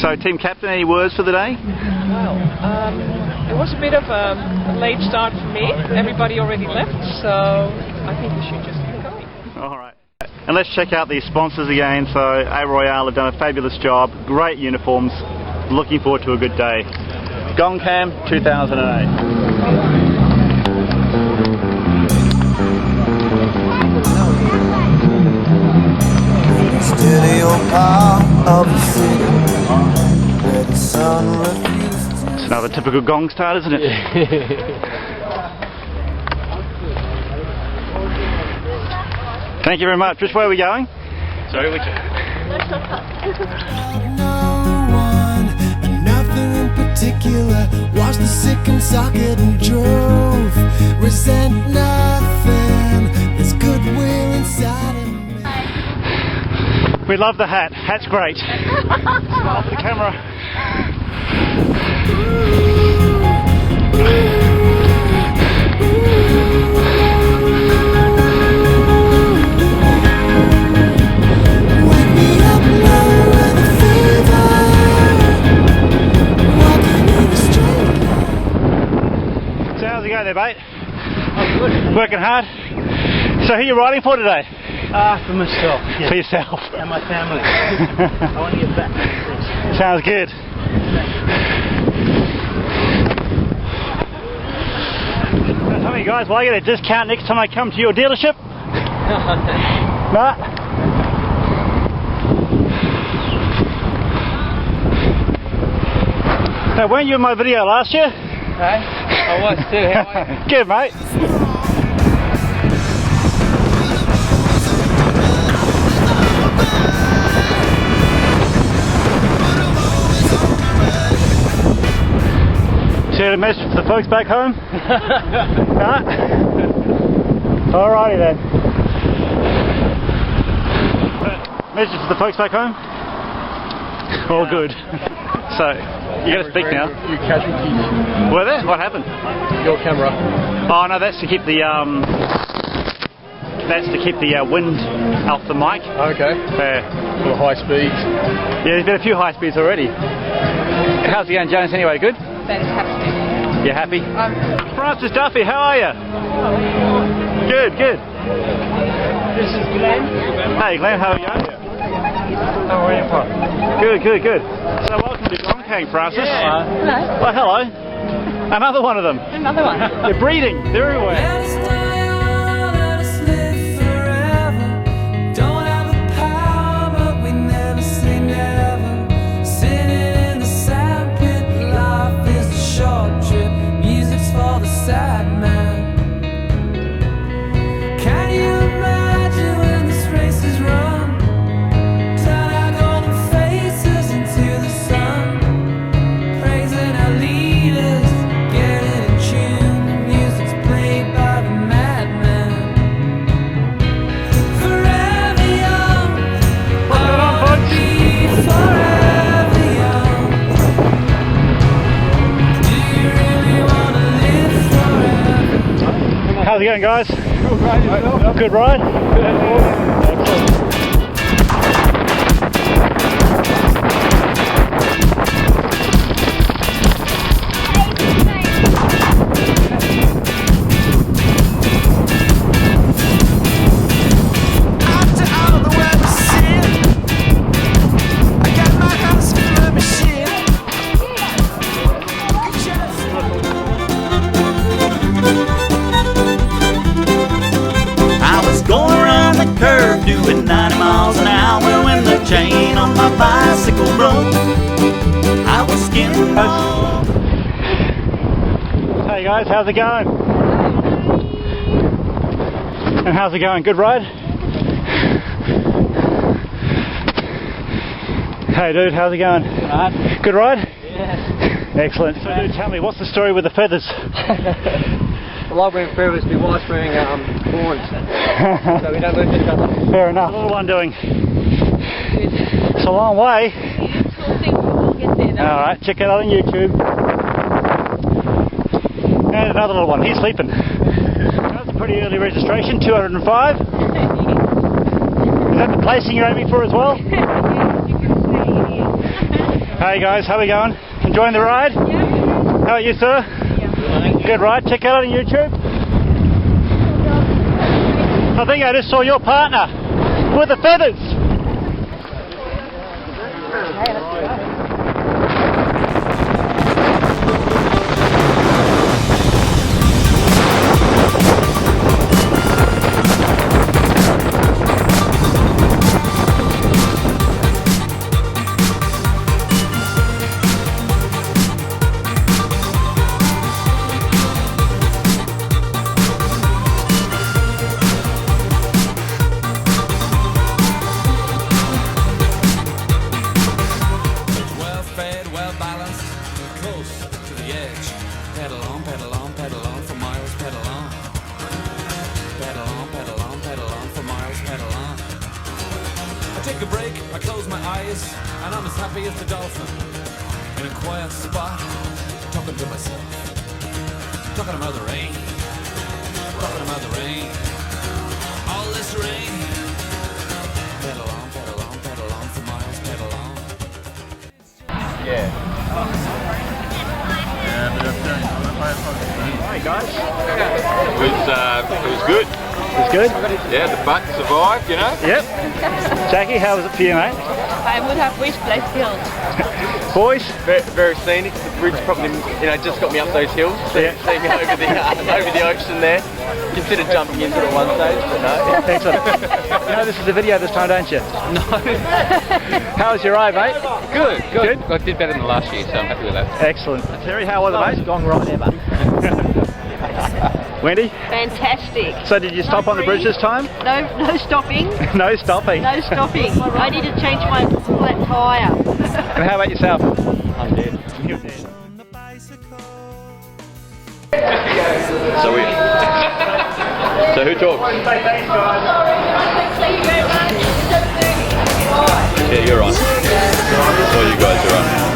So, team captain, any words for the day? Well, it was a bit of a late start for me. Everybody already left, so I think we should just keep going. Alright. And let's check out the sponsors again. So, A Royale have done a fabulous job. Great uniforms. Looking forward to a good day. Gong Cam 2008. It's another typical Gong start, isn't it? Thank you very much. Which way are we going? Sorry, which way? Nothing in particular. Watched the second socket and drove. Resent nothing. There's goodwill inside of me. We love the hat. Hat's great. Off the camera. So how's it going there, mate? Oh, good. Working hard? So who are you riding for today? For myself. Yeah. For yourself? And my family. I want to get back. Sounds good. Tell me guys, will I get a discount next time I come to your dealership? No? Now, weren't you in my video last year? Hey, I was too. How are you? Good, mate. Share a message for the folks back home? Nah? Alrighty then. Message for the folks back home? All good. So, you got to speak now. Your casualties. Were there? What happened? Your camera. Oh no, that's to keep the wind off the mic. Okay. For high speeds. Yeah, there's been a few high speeds already. How's it going, Janice? Anyway, good? Fantastic. You happy? Francis Duffy, how are you? Good, good. This is Glenn. Hey Glenn, how are you? How are you from? Good, good, good. So welcome to Gong Bike, Francis. Hello. Oh, hello. Another one of them. Another one. They're breeding. They're everywhere. How's it going, guys? Good ride? Excellent. Doing 90 miles an hour when the chain on my bicycle broke. I was skimming along. Hey guys, how's it going? And how's it going? Good ride? Hey dude, how's it going? Right. Good ride? Yeah. Excellent. So dude, tell me, what's the story with the feathers? Well, I wearing feathers, my wife's wearing horns. So we don't move each other. Fair enough. What's the little one doing? It's a long way. Alright, check it out on YouTube. And another little one, he's sleeping. That's a pretty early registration, 205. Is that the placing you're aiming for as well? Hey guys, how we going? Enjoying the ride? Yeah. How are you, sir? Yeah. Good ride. Check it out on YouTube. I think I just saw your partner with the feathers. Take a break, I close my eyes, and I'm as happy as the dolphin. In a quiet spot, talking to myself. Talking about the rain. Talking about the rain. All this rain. Pedal on, pedal on, pedal on for miles, pedal on. Yeah. Hey guys. It was good. It's good? Yeah, the butt survived, you know. Yep. Jackie, how was it for you, mate? I would have wished less hills. Boys? Very scenic. The bridge probably, just got me up those hills. Yeah. Seeing over the ocean there. Considered jumping into it at one stage, but no. Excellent. You know this is a video this time, don't you? No. How was your ride, mate? Good. I did better than last year, so I'm happy with that. Excellent. Terry, how was it, mate? Gong Ride ever. Wendy? Fantastic. So did you stop on the bridge this time? No stopping. No stopping. No stopping. I need to change my flat tyre. And how about yourself? I'm dead. You're dead. So who talks? Yeah, you're on. All you guys are on.